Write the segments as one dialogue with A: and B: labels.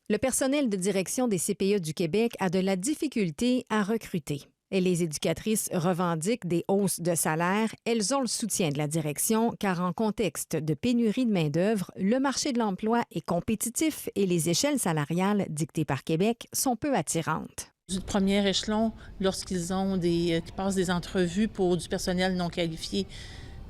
A: Le personnel de direction des CPE du Québec a de la difficulté à recruter. Et les éducatrices revendiquent des hausses de salaire. Elles ont le soutien de la direction car en contexte de pénurie de main-d'œuvre, le marché de l'emploi est compétitif et les échelles salariales dictées par Québec sont peu attirantes.
B: Du premier échelon, lorsqu'ils ont qui passent des entrevues pour du personnel non qualifié,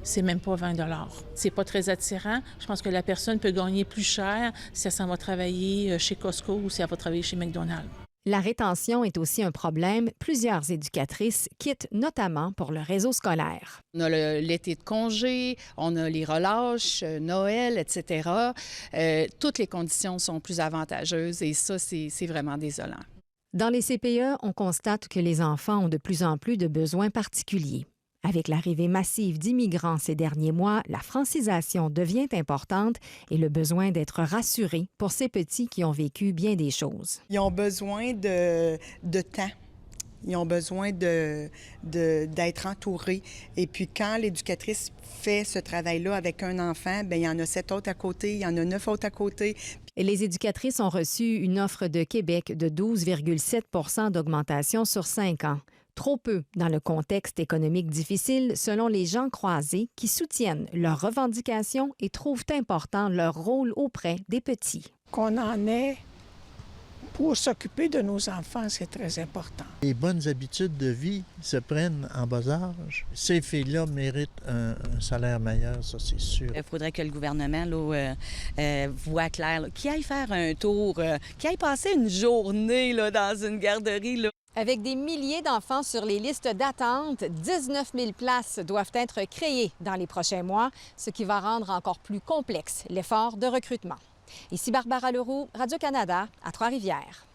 B: c'est même pas 20 $. C'est pas très attirant. Je pense que la personne peut gagner plus cher si elle s'en va travailler chez Costco ou si elle va travailler chez McDonald's.
A: La rétention est aussi un problème. Plusieurs éducatrices quittent notamment pour le réseau scolaire.
C: On a l'été de congé, on a les relâches, Noël, etc. Toutes les conditions sont plus avantageuses et ça, c'est vraiment désolant.
A: Dans les CPE, on constate que les enfants ont de plus en plus de besoins particuliers. Avec l'arrivée massive d'immigrants ces derniers mois, la francisation devient importante et le besoin d'être rassuré pour ces petits qui ont vécu bien des choses.
D: Ils ont besoin de temps. Ils ont besoin d'être entourés. Et puis, quand l'éducatrice fait ce travail-là avec un enfant, bien, il y en a 7 autres à côté, il y en a 9 autres à côté.
A: Et les éducatrices ont reçu une offre de Québec de 12,7 % d'augmentation sur 5 ans. Trop peu dans le contexte économique difficile, selon les gens croisés qui soutiennent leurs revendications et trouvent important leur rôle auprès des petits.
E: Qu'on en ait pour s'occuper de nos enfants, c'est très important.
F: Les bonnes habitudes de vie se prennent en bas âge. Ces filles-là méritent un salaire meilleur, ça c'est sûr.
G: Il faudrait que le gouvernement voit clair, qu'il aille faire un tour, qu'il aille passer une journée là, dans une garderie. Là.
A: Avec des milliers d'enfants sur les listes d'attente, 19 000 places doivent être créées dans les prochains mois, ce qui va rendre encore plus complexe l'effort de recrutement. Ici Barbara Leroux, Radio-Canada, à Trois-Rivières.